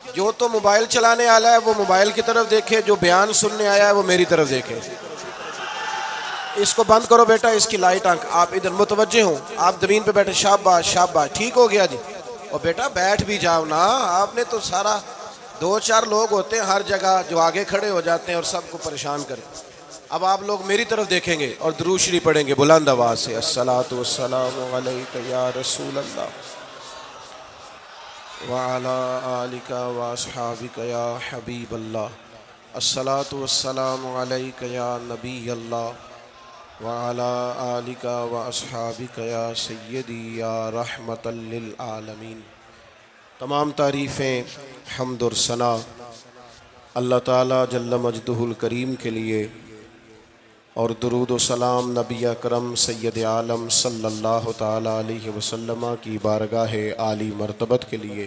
جو تو موبائل چلانے والا ہے وہ موبائل کی طرف دیکھے، جو بیان سننے آیا ہے وہ میری طرف دیکھے۔ اس کو بند کرو بیٹا، اس کی لائٹ آنکھ، آپ ادھر متوجہ ہوں، آپ زمین پہ بیٹھے، شاباش شاباش، ٹھیک ہو گیا جی۔ اور بیٹا بیٹھ بھی جاؤ نا، آپ نے تو سارا 2-4 لوگ ہوتے ہیں ہر جگہ جو آگے کھڑے ہو جاتے ہیں اور سب کو پریشان کریں۔ اب آپ لوگ میری طرف دیکھیں گے اور درود شریف پڑھیں گے بلند آواز سے، الصلاۃ والسلام علیک یا رسول اللہ وعلی آلک واصحابک یا حبیب اللہ، الصلاۃ والسلام علیک یا نبی اللہ وعلی آلک واصحابک یا سیدی یا رحمت للعالمین۔ تمام تعریفیں، حمد اور ثنا اللہ تعالیٰ جل مجدہ الکریم کے لیے، اور درود و سلام نبی اکرم سید عالم صلی اللہ تعالیٰ علیہ وسلم کی بارگاہ عالی مرتبت کے لیے۔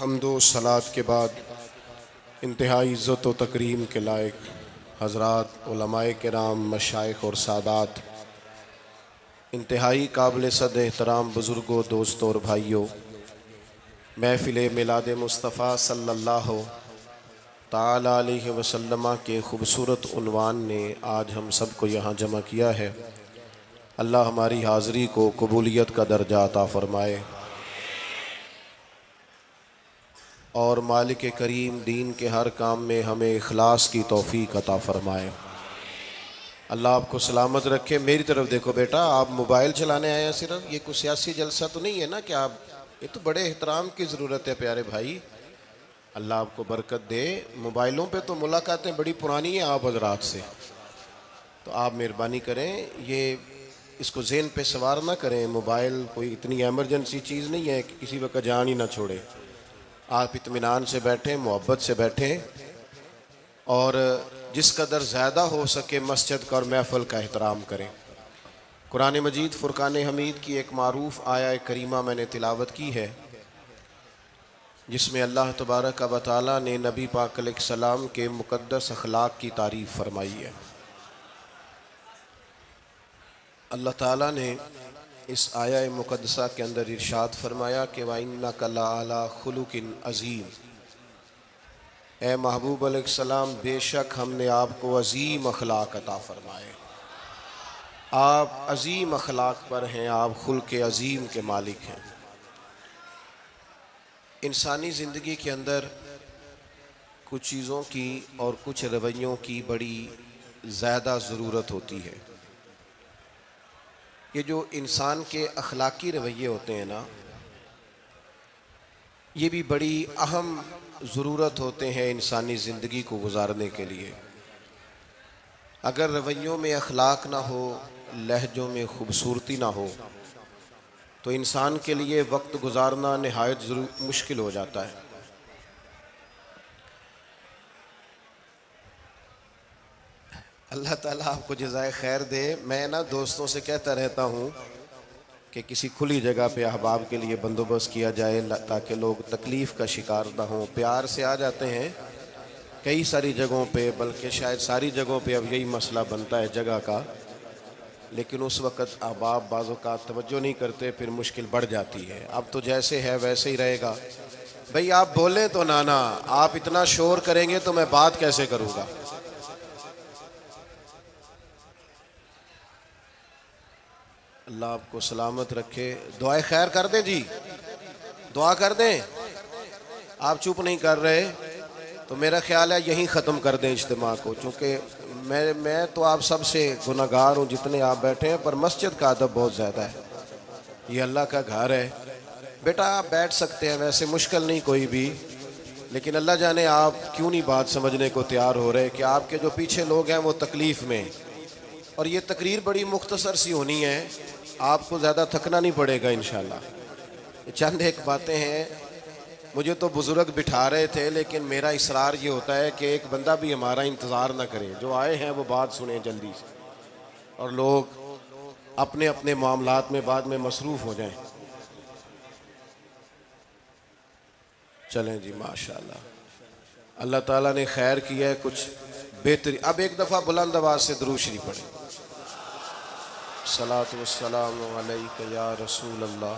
حمد و صلات کے بعد انتہائی عزت و تکریم کے لائق حضرات، علماء کرام، مشائخ اور سادات، انتہائی قابل صد احترام بزرگوں، دوستوں اور بھائیوں، محفل میلاد مصطفیٰ صلی اللہ تعالیٰ علیہ وسلم کے خوبصورت عنوان نے آج ہم سب کو یہاں جمع کیا ہے۔ اللہ ہماری حاضری کو قبولیت کا درجہ عطا فرمائے، اور مالک کریم دین کے ہر کام میں ہمیں اخلاص کی توفیق عطا فرمائے۔ اللہ آپ کو سلامت رکھے۔ میری طرف دیکھو بیٹا، آپ موبائل چلانے آئے ہیں صرف؟ یہ کوئی سیاسی جلسہ تو نہیں ہے نا کہ آپ، یہ تو بڑے احترام کی ضرورت ہے پیارے بھائی۔ اللہ آپ کو برکت دے۔ موبائلوں پہ تو ملاقاتیں بڑی پرانی ہیں آپ حضرات سے، تو آپ مہربانی کریں یہ اس کو ذہن پہ سوار نہ کریں۔ موبائل کوئی اتنی ایمرجنسی چیز نہیں ہے کہ کسی وقت جان ہی نہ چھوڑے۔ آپ اطمینان سے بیٹھیں، محبت سے بیٹھیں، اور جس قدر زیادہ ہو سکے مسجد کا اور محفل کا احترام کریں۔ قرآن مجید فرقان حمید کی ایک معروف آیہ کریمہ میں نے تلاوت کی ہے، جس میں اللہ تبارک و تعالیٰ نے نبی پاک علیہ السلام کے مقدس اخلاق کی تعریف فرمائی ہے۔ اللہ تعالیٰ نے اس آیہ مقدسہ کے اندر ارشاد فرمایا کہ وَإِنَّكَ لَعَلَىٰ خُلُقٍ عَظِيمٍ، اے محبوب علیہ السلام بے شک ہم نے آپ کو عظیم اخلاق عطا فرمائے۔ آپ عظیم اخلاق پر ہیں، آپ خلق عظیم کے مالک ہیں۔ انسانی زندگی کے اندر کچھ چیزوں کی اور کچھ رویوں کی بڑی زیادہ ضرورت ہوتی ہے۔ یہ جو انسان کے اخلاقی رویے ہوتے ہیں نا، یہ بھی بڑی اہم ضرورت ہوتے ہیں انسانی زندگی کو گزارنے کے لیے۔ اگر رویوں میں اخلاق نہ ہو، لہجوں میں خوبصورتی نہ ہو، تو انسان کے لیے وقت گزارنا نہایت مشکل ہو جاتا ہے۔ اللہ تعالیٰ آپ کو جزائے خیر دے۔ میں نا دوستوں سے کہتا رہتا ہوں کہ کسی کھلی جگہ پہ احباب کے لیے بندوبست کیا جائے تاکہ لوگ تکلیف کا شکار نہ ہوں۔ پیار سے آ جاتے ہیں کئی ساری جگہوں پہ، بلکہ شاید ساری جگہوں پہ اب یہی مسئلہ بنتا ہے جگہ کا، لیکن اس وقت احباب بعض اوقات توجہ نہیں کرتے، پھر مشکل بڑھ جاتی ہے۔ اب تو جیسے ہے ویسے ہی رہے گا۔ بھئی آپ بولیں تو نانا، آپ اتنا شور کریں گے تو میں بات کیسے کروں گا؟ اللہ آپ کو سلامت رکھے۔ دعائے خیر کر دیں جی، دعا کر دیں۔ آپ چپ نہیں کر رہے تو میرا خیال ہے یہیں ختم کر دیں اجتماع کو، چونکہ میں تو آپ سب سے گناہگار ہوں جتنے آپ بیٹھے ہیں، پر مسجد کا ادب بہت زیادہ ہے۔ یہ اللہ کا گھر ہے۔ بیٹا آپ بیٹھ سکتے ہیں، ویسے مشکل نہیں کوئی بھی، لیکن اللہ جانے آپ کیوں نہیں بات سمجھنے کو تیار ہو رہے کہ آپ کے جو پیچھے لوگ ہیں وہ تکلیف میں، اور یہ تقریر بڑی مختصر سی ہونی ہے، آپ کو زیادہ تھکنا نہیں پڑے گا انشاءاللہ۔ چند ایک باتیں ہیں، مجھے تو بزرگ بٹھا رہے تھے، لیکن میرا اصرار یہ ہوتا ہے کہ ایک بندہ بھی ہمارا انتظار نہ کرے، جو آئے ہیں وہ بات سنیں جلدی سے، اور لوگ اپنے اپنے معاملات میں بعد میں مصروف ہو جائیں۔ چلیں جی ماشاءاللہ، اللہ تعالیٰ نے خیر کیا ہے، کچھ بہتری۔ اب ایک دفعہ بلند آواز سے درود شریف پڑھیں، الصلاۃ والسلام علیک یا رسول اللہ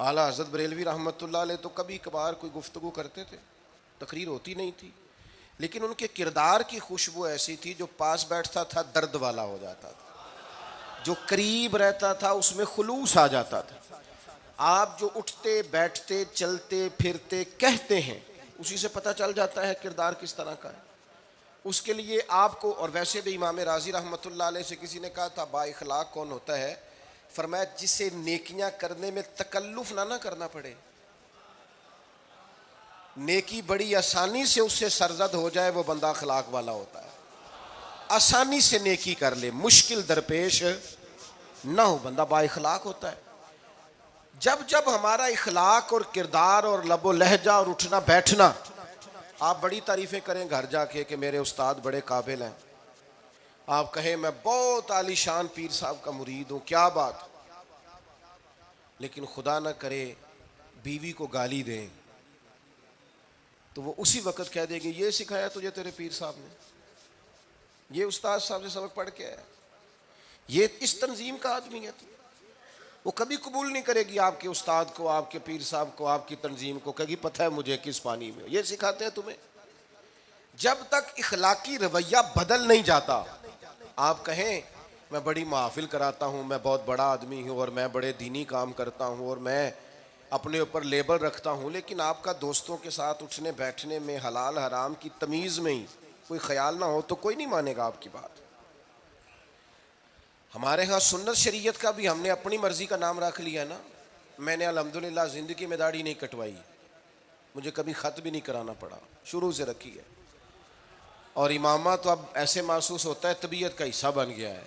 اعلیٰ حضرت بریلوی رحمۃ اللہ علیہ تو کبھی کبھار کوئی گفتگو کرتے تھے، تقریر ہوتی نہیں تھی، لیکن ان کے کردار کی خوشبو ایسی تھی جو پاس بیٹھتا تھا درد والا ہو جاتا تھا، جو قریب رہتا تھا اس میں خلوص آ جاتا تھا۔ آپ جو اٹھتے بیٹھتے چلتے پھرتے کہتے ہیں اسی سے پتہ چل جاتا ہے کردار کس طرح کا ہے۔ اس کے لیے آپ کو، اور ویسے بھی امام راضی رحمۃ اللہ علیہ سے کسی نے کہا تھا با اخلاق کون ہوتا ہے؟ فرمایا جسے نیکیاں کرنے میں تکلف نہ کرنا پڑے، نیکی بڑی آسانی سے اس سے سرزد ہو جائے، وہ بندہ اخلاق والا ہوتا ہے۔ آسانی سے نیکی کر لے، مشکل درپیش نہ ہو، بندہ با اخلاق ہوتا ہے۔ جب جب ہمارا اخلاق اور کردار اور لب و لہجہ اور اٹھنا بیٹھنا، آپ بڑی تعریفیں کریں گھر جا کے کہ میرے استاد بڑے قابل ہیں، آپ کہیں میں بہت عالی شان پیر صاحب کا مرید ہوں، کیا بات، لیکن خدا نہ کرے بیوی کو گالی دیں تو وہ اسی وقت کہہ دے گی یہ سکھایا تجھے تیرے پیر صاحب نے، یہ استاد صاحب سے سبق پڑھ کے آیا، یہ اس تنظیم کا آدمی ہے۔ وہ کبھی قبول نہیں کرے گی آپ کے استاد کو، آپ کے پیر صاحب کو، آپ کی تنظیم کو، کہے گی پتہ ہے مجھے کس پانی میں یہ سکھاتے ہیں تمہیں۔ جب تک اخلاقی رویہ بدل نہیں جاتا، آپ کہیں میں بڑی محافل کراتا ہوں، میں بہت بڑا آدمی ہوں اور میں بڑے دینی کام کرتا ہوں اور میں اپنے اوپر لیبل رکھتا ہوں، لیکن آپ کا دوستوں کے ساتھ اٹھنے بیٹھنے میں حلال حرام کی تمیز میں ہی کوئی خیال نہ ہو تو کوئی نہیں مانے گا آپ کی بات۔ ہمارے ہاں سنت شریعت کا بھی ہم نے اپنی مرضی کا نام رکھ لیا نا۔ میں نے الحمدللہ زندگی میں داڑھی نہیں کٹوائی، مجھے کبھی خط بھی نہیں کرانا پڑا، شروع سے رکھی ہے، اور امامہ تو اب ایسے محسوس ہوتا ہے طبیعت کا حصہ بن گیا ہے۔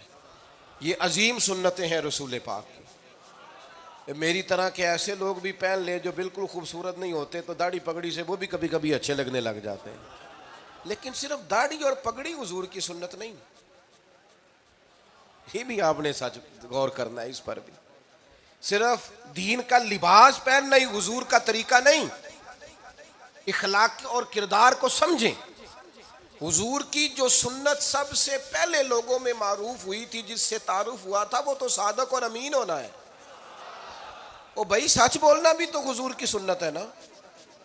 یہ عظیم سنتیں ہیں رسول پاک کی۔ میری طرح کے ایسے لوگ بھی پہن لے جو بالکل خوبصورت نہیں ہوتے تو داڑھی پگڑی سے وہ بھی کبھی کبھی اچھے لگنے لگ جاتے ہیں، لیکن صرف داڑھی اور پگڑی حضور کی سنت نہیں، یہ بھی آپ نے سچ غور کرنا ہے اس پر بھی۔ صرف دین کا لباس پہننا ہی حضور کا طریقہ نہیں، اخلاق اور کردار کو سمجھیں۔ حضور کی جو سنت سب سے پہلے لوگوں میں معروف ہوئی تھی، جس سے تعارف ہوا تھا، وہ تو صادق اور امین ہونا ہے۔ او بھائی سچ بولنا بھی تو حضور کی سنت ہے نا،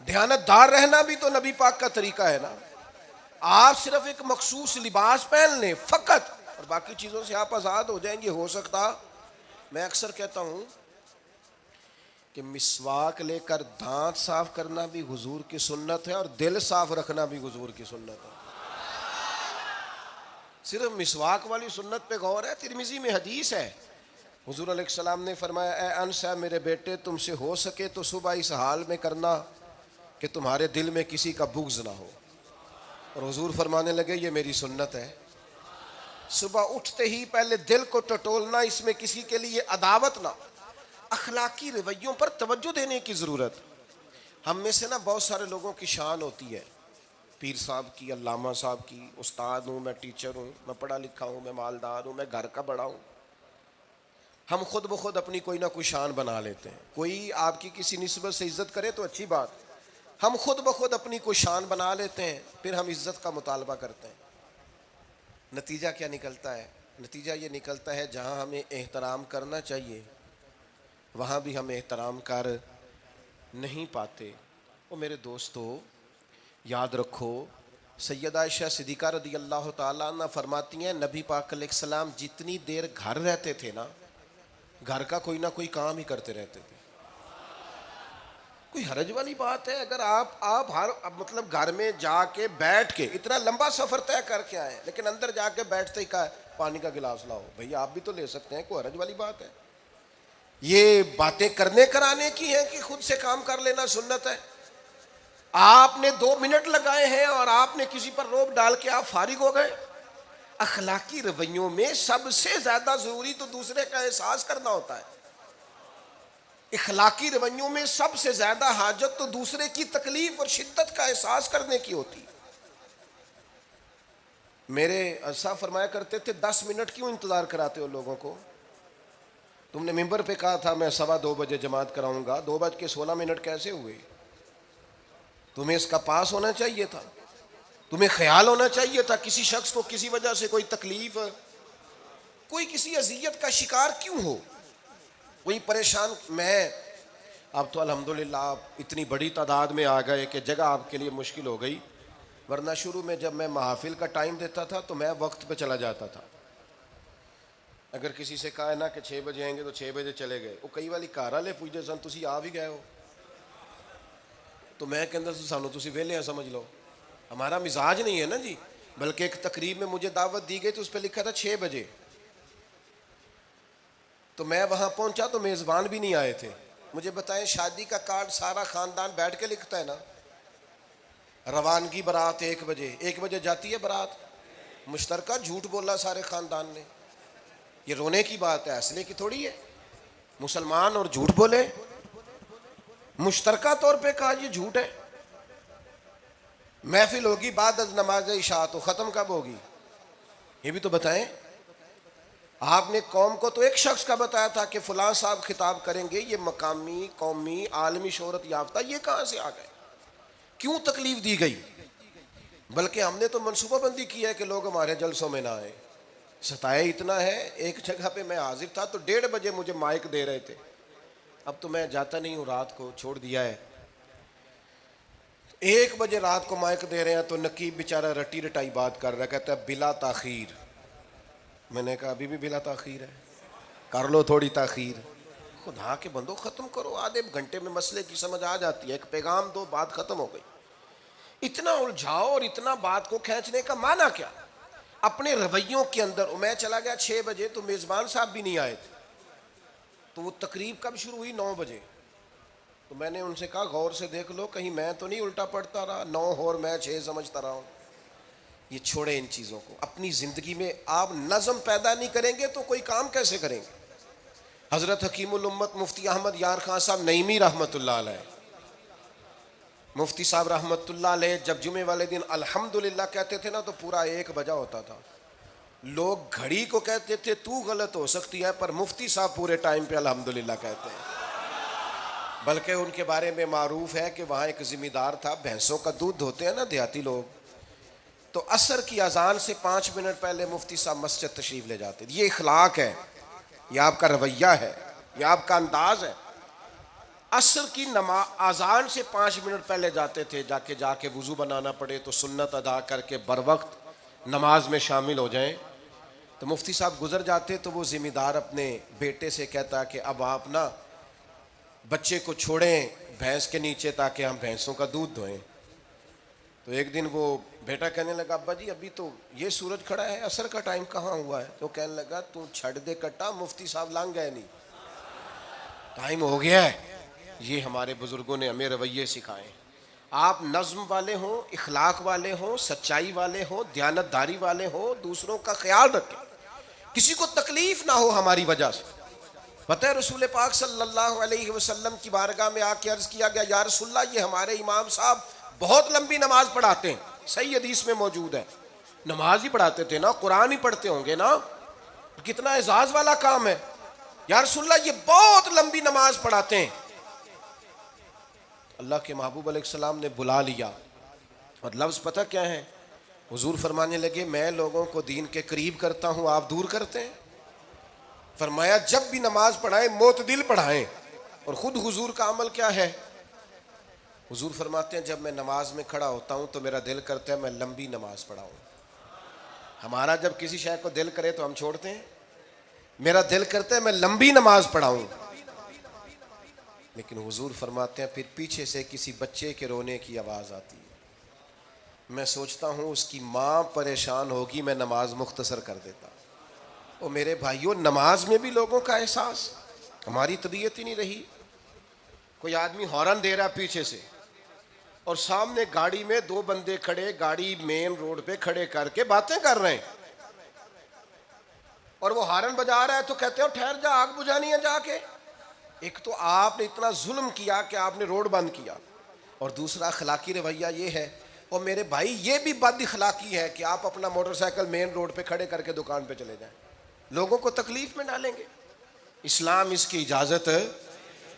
دیانت دار رہنا بھی تو نبی پاک کا طریقہ ہے نا۔ آپ صرف ایک مخصوص لباس پہن لیں فقط اور باقی چیزوں سے آپ آزاد ہو جائیں گے، ہو سکتا، میں اکثر کہتا ہوں کہ مسواک لے کر دانت صاف کرنا بھی حضور کی سنت ہے اور دل صاف رکھنا بھی حضور کی سنت ہے۔ صرف مسواک والی سنت پہ غور ہے، ترمذی میں حدیث ہے، حضور علیہ السلام نے فرمایا اے انس ہے میرے بیٹے، تم سے ہو سکے تو صبح اس حال میں کرنا کہ تمہارے دل میں کسی کا بغض نہ ہو، اور حضور فرمانے لگے یہ میری سنت ہے۔ صبح اٹھتے ہی پہلے دل کو ٹٹولنا، اس میں کسی کے لیے عداوت نہ۔ اخلاقی رویوں پر توجہ دینے کی ضرورت۔ ہم میں سے نا بہت سارے لوگوں کی شان ہوتی ہے، پیر صاحب کی، علامہ صاحب کی، استاد ہوں، میں ٹیچر ہوں، میں پڑھا لکھا ہوں، میں مالدار ہوں، میں گھر کا بڑا ہوں۔ ہم خود بخود اپنی کوئی نہ کوئی شان بنا لیتے ہیں، کوئی آپ کی کسی نسبت سے عزت کرے تو اچھی بات، ہم خود بخود اپنی کوئی شان بنا لیتے ہیں، پھر ہم عزت کا مطالبہ کرتے ہیں۔ نتیجہ کیا نکلتا ہے؟ نتیجہ یہ نکلتا ہے جہاں ہمیں احترام کرنا چاہیے وہاں بھی ہم احترام کر نہیں پاتے۔ وہ میرے دوستو یاد رکھو، سیدہ عائشہ صدیقہ رضی اللہ تعالیٰ عنہ فرماتی ہیں نبی پاک علیہ السلام جتنی دیر گھر رہتے تھے نا، گھر کا کوئی نہ کوئی کام ہی کرتے رہتے تھے۔ کوئی حرج والی بات ہے اگر آپ ہر مطلب گھر میں جا کے بیٹھ کے اتنا لمبا سفر طے کر کے آئے لیکن اندر جا کے بیٹھتے ہی کہا پانی کا گلاس لاؤ، بھئی آپ بھی تو لے سکتے ہیں، کوئی حرج والی بات ہے؟ یہ باتیں کرنے کرانے کی ہیں کہ خود سے کام کر لینا سنت ہے؟ آپ نے 2 منٹ لگائے ہیں اور آپ نے کسی پر روب ڈال کے آپ فارغ ہو گئے۔ اخلاقی رویوں میں سب سے زیادہ ضروری تو دوسرے کا احساس کرنا ہوتا ہے۔ اخلاقی رویوں میں سب سے زیادہ حاجت تو دوسرے کی تکلیف اور شدت کا احساس کرنے کی ہوتی۔ میرے صاحب فرمایا کرتے تھے 10 منٹ کیوں انتظار کراتے ہو لوگوں کو؟ تم نے ممبر پہ کہا تھا میں 2:15 بجے جماعت کراؤں گا، 2:16 کیسے ہوئے؟ تمہیں اس کا پاس ہونا چاہیے تھا، تمہیں خیال ہونا چاہیے تھا کسی شخص کو کسی وجہ سے کوئی تکلیف، کوئی کسی اذیت کا شکار کیوں ہو، کوئی پریشان۔ میں اب تو الحمدللہ آپ اتنی بڑی تعداد میں آ گئے کہ جگہ آپ کے لیے مشکل ہو گئی، ورنہ شروع میں جب میں محافل کا ٹائم دیتا تھا تو میں وقت پہ چلا جاتا تھا. اگر کسی سے کہا ہے نا کہ 6 بجے آئیں گے تو 6 بجے چلے گئے. وہ کئی والی گھر والے پوچھتے سن تسی آ بھی گئے ہو، تو میں کہندا سی سانو تسی ویلے ہیں سمجھ لو. ہمارا مزاج نہیں ہے نا جی. بلکہ ایک تقریب میں مجھے دعوت دی گئی تو اس پہ لکھا تھا 6 بجے، تو میں وہاں پہنچا تو میزبان بھی نہیں آئے تھے. مجھے بتائیں شادی کا کارڈ سارا خاندان بیٹھ کے لکھتا ہے نا. روانگی برات 1 بجے، 1 بجے جاتی ہے برات. مشترکہ جھوٹ بولا سارے خاندان نے. یہ رونے کی بات ہے، ہنسنے کی تھوڑی ہے. مسلمان اور جھوٹ بولے، مشترکہ طور پہ کہا یہ جھوٹ ہے. محفل ہوگی بعد از نماز عشاء، تو ختم کب ہوگی یہ بھی تو بتائیں. آپ نے قوم کو تو ایک شخص کا بتایا تھا کہ فلاں صاحب خطاب کریں گے، یہ مقامی قومی عالمی شہرت یافتہ، یہ کہاں سے آ گئے؟ کیوں تکلیف دی گئی؟ بلکہ ہم نے تو منصوبہ بندی کی ہے کہ لوگ ہمارے جلسوں میں نہ آئے. ستائے اتنا ہے، ایک جگہ پہ میں حاضر تھا تو 1:30 بجے مجھے مائک دے رہے تھے. اب تو میں جاتا نہیں ہوں، رات کو چھوڑ دیا ہے. 1 بجے رات کو مائک دے رہے ہیں تو نقیب بیچارہ رٹی رٹائی بات کر رہا ہے، کہتا ہے بلا تاخیر. میں نے کہا ابھی بھی بلا تاخیر ہے، کر لو تھوڑی تاخیر. خدا کے بندو ختم کرو، آدھے گھنٹے میں مسئلے کی سمجھ آ جاتی ہے. ایک پیغام دو، بات ختم ہو گئی. اتنا الجھاؤ اور اتنا بات کو کھینچنے کا معنی کیا؟ اپنے رویوں کے اندر. میں چلا گیا 6 بجے تو میزبان صاحب بھی نہیں آئے تھے. تو وہ تقریب کب شروع ہوئی؟ 9 بجے. تو میں نے ان سے کہا غور سے دیکھ لو کہیں میں تو نہیں الٹا پڑتا رہا، 9 اور میں 6 سمجھتا رہا ہوں. یہ چھوڑیں ان چیزوں کو. اپنی زندگی میں آپ نظم پیدا نہیں کریں گے تو کوئی کام کیسے کریں گے؟ حضرت حکیم الامت مفتی احمد یار خان صاحب نعیمی رحمۃ اللہ علیہ، مفتی صاحب رحمۃ اللہ علیہ، جب جمعے والے دن الحمدللہ کہتے تھے نا تو پورا 1 بجا ہوتا تھا. لوگ گھڑی کو کہتے تھے تو غلط ہو سکتی ہے، پر مفتی صاحب پورے ٹائم پہ الحمدللہ کہتے ہیں. بلکہ ان کے بارے میں معروف ہے کہ وہاں ایک ذمہ دار تھا، بھینسوں کا دودھ دھوتے ہیں نا دیہاتی لوگ، تو عصر کی اذان سے 5 منٹ پہلے مفتی صاحب مسجد تشریف لے جاتے. یہ اخلاق ہے، یہ آپ کا رویہ ہے، یہ آپ کا انداز ہے. عصر کی اذان سے 5 منٹ پہلے جاتے تھے، جا کے وضو بنانا پڑے تو سنت ادا کر کے بروقت نماز میں شامل ہو جائیں. تو مفتی صاحب گزر جاتے تو وہ ذمہ دار اپنے بیٹے سے کہتا کہ اب آپ نا بچے کو چھوڑیں بھینس کے نیچے تاکہ ہم بھینسوں کا دودھ دھوئیں. تو ایک دن وہ بیٹا کہنے لگا ابا جی ابھی تو یہ سورج کھڑا ہے، عصر کا ٹائم کہاں ہوا ہے؟ تو کہنے لگا تو چھڑ دے کٹا، مفتی صاحب لانگ گئے نہیں، ٹائم ہو گیا ہے. یہ ہمارے بزرگوں نے ہمیں رویے سکھائے. آپ نظم والے ہوں، اخلاق والے ہوں، سچائی والے ہوں، دیانتداری والے ہوں، دوسروں کا خیال رکھیں، کسی کو تکلیف نہ ہو ہماری وجہ سے. پتہ ہے رسول پاک صلی اللہ علیہ وسلم کی بارگاہ میں آ کے عرض کیا گیا یا رسول اللہ یہ ہمارے امام صاحب بہت لمبی نماز پڑھاتے ہیں. صحیح حدیث میں موجود ہے، نماز ہی پڑھاتے تھے نا، قرآن ہی پڑھتے ہوں گے نا، کتنا اعزاز والا کام ہے. یا رسول اللہ یہ بہت لمبی نماز پڑھاتے ہیں. اللہ کے محبوب علیہ السلام نے بلا لیا اور لفظ پتہ کیا ہے؟ حضور فرمانے لگے میں لوگوں کو دین کے قریب کرتا ہوں، آپ دور کرتے ہیں. فرمایا جب بھی نماز پڑھائیں معتدل پڑھائیں. اور خود حضور کا عمل کیا ہے؟ حضور فرماتے ہیں جب میں نماز میں کھڑا ہوتا ہوں تو میرا دل کرتا ہے میں لمبی نماز پڑھاؤں. ہمارا جب کسی شے کو دل کرے تو ہم چھوڑتے ہیں، میرا دل کرتا ہے میں لمبی نماز پڑھاؤں. لیکن حضور فرماتے ہیں پھر پیچھے سے کسی بچے کے رونے کی آواز آتی ہے، میں سوچتا ہوں اس کی ماں پریشان ہوگی، میں نماز مختصر کر دیتا. اور میرے بھائیوں نماز میں بھی لوگوں کا احساس، ہماری طبیعت ہی نہیں رہی. کوئی آدمی ہارن دے رہا پیچھے سے اور سامنے گاڑی میں 2 بندے کھڑے، گاڑی مین روڈ پہ کھڑے کر کے باتیں کر رہے ہیں، اور وہ ہارن بجا رہا ہے تو کہتے ہو ٹھہر جا، آگ بجھانی ہے جا کے. ایک تو آپ نے اتنا ظلم کیا کہ آپ نے روڈ بند کیا، اور دوسرا اخلاقی رویہ یہ ہے. اور میرے بھائی یہ بھی بد اخلاقی ہے کہ آپ اپنا موٹر سائیکل مین روڈ پہ کھڑے کر کے دکان پہ چلے جائیں، لوگوں کو تکلیف میں ڈالیں گے. اسلام اس کی اجازت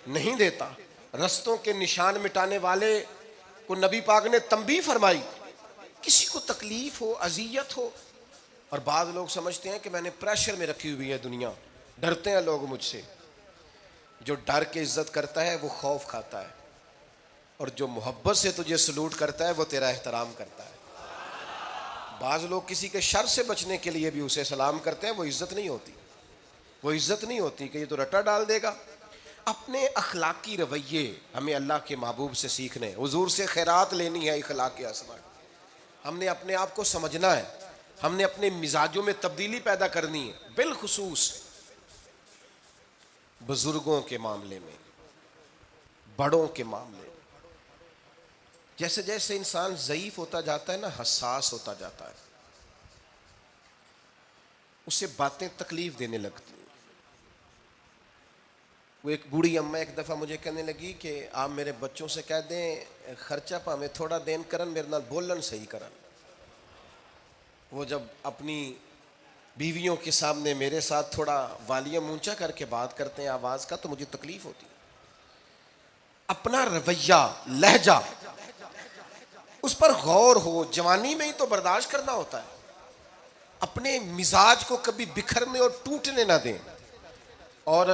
نہیں دیتا. رستوں کے نشان مٹانے والے کو نبی پاک نے تنبیہ فرمائی. کسی کو تکلیف ہو، اذیت ہو، اور بعض لوگ سمجھتے ہیں کہ میں نے پریشر میں رکھی ہوئی ہے دنیا، ڈرتے ہیں لوگ مجھ سے. جو ڈر کے عزت کرتا ہے وہ خوف کھاتا ہے، اور جو محبت سے تجھے سلوٹ کرتا ہے وہ تیرا احترام کرتا ہے۔ بعض لوگ کسی کے شر سے بچنے کے لیے بھی اسے سلام کرتے ہیں، وہ عزت نہیں ہوتی، وہ عزت نہیں ہوتی کہ یہ تو رٹا ڈال دے گا۔ اپنے اخلاقی رویے ہمیں اللہ کے محبوب سے سیکھنے، حضور سے خیرات لینی ہے، اخلاق اسما۔ ہم نے اپنے آپ کو سمجھنا ہے، ہم نے اپنے مزاجوں میں تبدیلی پیدا کرنی ہے، بالخصوص بزرگوں کے معاملے میں، بڑوں کے معاملے میں۔ جیسے جیسے انسان ضعیف ہوتا جاتا ہے نا، حساس ہوتا جاتا ہے، اسے باتیں تکلیف دینے لگتی ہیں۔ وہ ایک بوڑھی اماں ایک دفعہ مجھے کہنے لگی کہ آپ میرے بچوں سے کہہ دیں خرچہ پا میں تھوڑا دین کرن، میرے نال بولن صحیح کرن۔ وہ جب اپنی بیویوں کے سامنے میرے ساتھ تھوڑا والیوم اونچا کر کے بات کرتے ہیں آواز کا، تو مجھے تکلیف ہوتی ہے۔ اپنا رویہ، لہجہ، اس پر غور ہو، جوانی میں ہی تو برداشت کرنا ہوتا ہے۔ اپنے مزاج کو کبھی بکھرنے اور ٹوٹنے نہ دیں، اور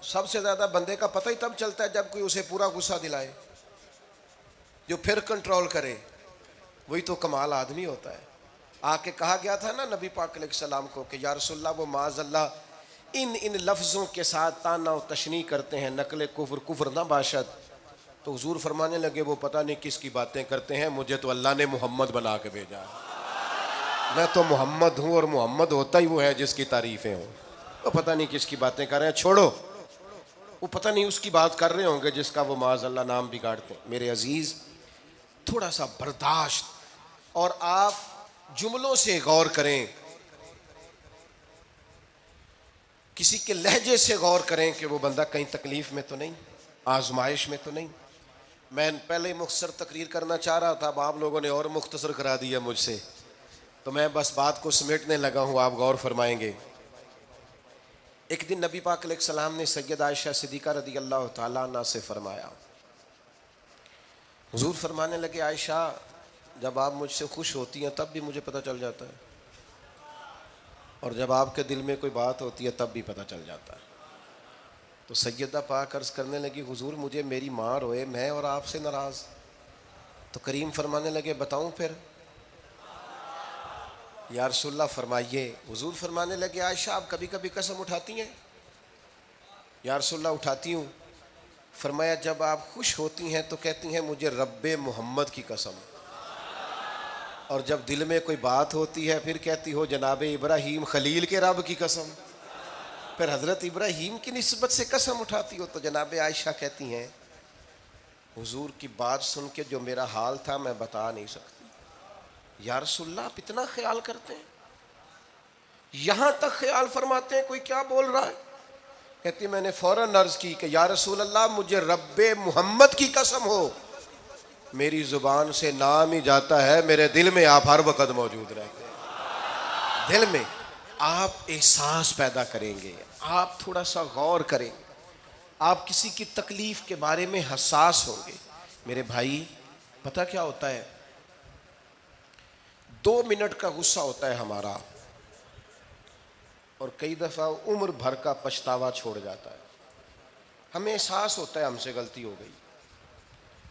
سب سے زیادہ بندے کا پتہ ہی تب چلتا ہے جب کوئی اسے پورا غصہ دلائے، جو پھر کنٹرول کرے، وہی تو کمال آدمی ہوتا ہے۔ آ کے کہا گیا تھا نا نبی پاک علیہ السلام کو کہ یا رسول اللہ وہ معاذ اللہ ان لفظوں کے ساتھ تانا و تشنیع کرتے ہیں، نقل کفر نہ باشد۔ تو حضور فرمانے لگے وہ پتہ نہیں کس کی باتیں کرتے ہیں، مجھے تو اللہ نے محمد بنا کے بھیجا ہے، میں تو محمد ہوں، اور محمد ہوتا ہی وہ ہے جس کی تعریفیں ہوں۔ وہ پتہ نہیں کس کی باتیں کر رہے ہیں، چھوڑو، وہ پتہ نہیں اس کی بات کر رہے ہوں گے جس کا وہ معاذ اللہ نام بگاڑتے ہیں۔ میرے عزیز، تھوڑا سا برداشت، اور آپ جملوں سے غور کریں، کسی کے لہجے سے غور کریں کہ وہ بندہ کہیں تکلیف میں تو نہیں، آزمائش میں تو نہیں۔ میں پہلے مختصر تقریر کرنا چاہ رہا تھا، اب آپ لوگوں نے اور مختصر کرا دیا مجھ سے، تو میں بس بات کو سمیٹنے لگا ہوں، آپ غور فرمائیں گے۔ ایک دن نبی پاک علیہ السلام نے سید عائشہ صدیقہ رضی اللہ تعالیٰ عنہ سے فرمایا، حضور فرمانے لگے عائشہ جب آپ مجھ سے خوش ہوتی ہیں تب بھی مجھے پتہ چل جاتا ہے، اور جب آپ کے دل میں کوئی بات ہوتی ہے تب بھی پتہ چل جاتا ہے۔ تو سیدہ پاک عرض کرنے لگی حضور مجھے میری ماں روئے، میں اور آپ سے ناراض؟ تو کریم فرمانے لگے بتاؤں پھر؟ یا رسول اللہ فرمائیے۔ حضور فرمانے لگے عائشہ آپ کبھی کبھی قسم اٹھاتی ہیں؟ یا رسول اللہ اٹھاتی ہوں۔ فرمایا جب آپ خوش ہوتی ہیں تو کہتی ہیں مجھے رب محمد کی قسم، اور جب دل میں کوئی بات ہوتی ہے پھر کہتی ہو جناب ابراہیم خلیل کے رب کی قسم، پھر حضرت ابراہیم کی نسبت سے قسم اٹھاتی ہو۔ تو جناب عائشہ کہتی ہیں حضور کی بات سن کے جو میرا حال تھا میں بتا نہیں سکتی۔ یا رسول اللہ آپ اتنا خیال کرتے ہیں؟ یہاں تک خیال فرماتے ہیں کوئی کیا بول رہا ہے؟ کہتی میں نے فوراً عرض کی کہ یا رسول اللہ مجھے رب محمد کی قسم ہو، میری زبان سے نام ہی جاتا ہے، میرے دل میں آپ ہر وقت موجود رہتے ہیں۔ دل میں آپ احساس پیدا کریں گے، آپ تھوڑا سا غور کریں گے، آپ کسی کی تکلیف کے بارے میں حساس ہوں گے۔ میرے بھائی پتہ کیا ہوتا ہے، 2 منٹ کا غصہ ہوتا ہے ہمارا، اور کئی دفعہ عمر بھر کا پچھتاوا چھوڑ جاتا ہے۔ ہمیں احساس ہوتا ہے ہم سے غلطی ہو گئی،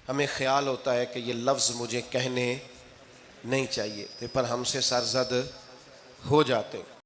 ہمیں خیال ہوتا ہے کہ یہ لفظ مجھے کہنے نہیں چاہیے تھے، پر ہم سے سرزد ہو جاتے ہیں۔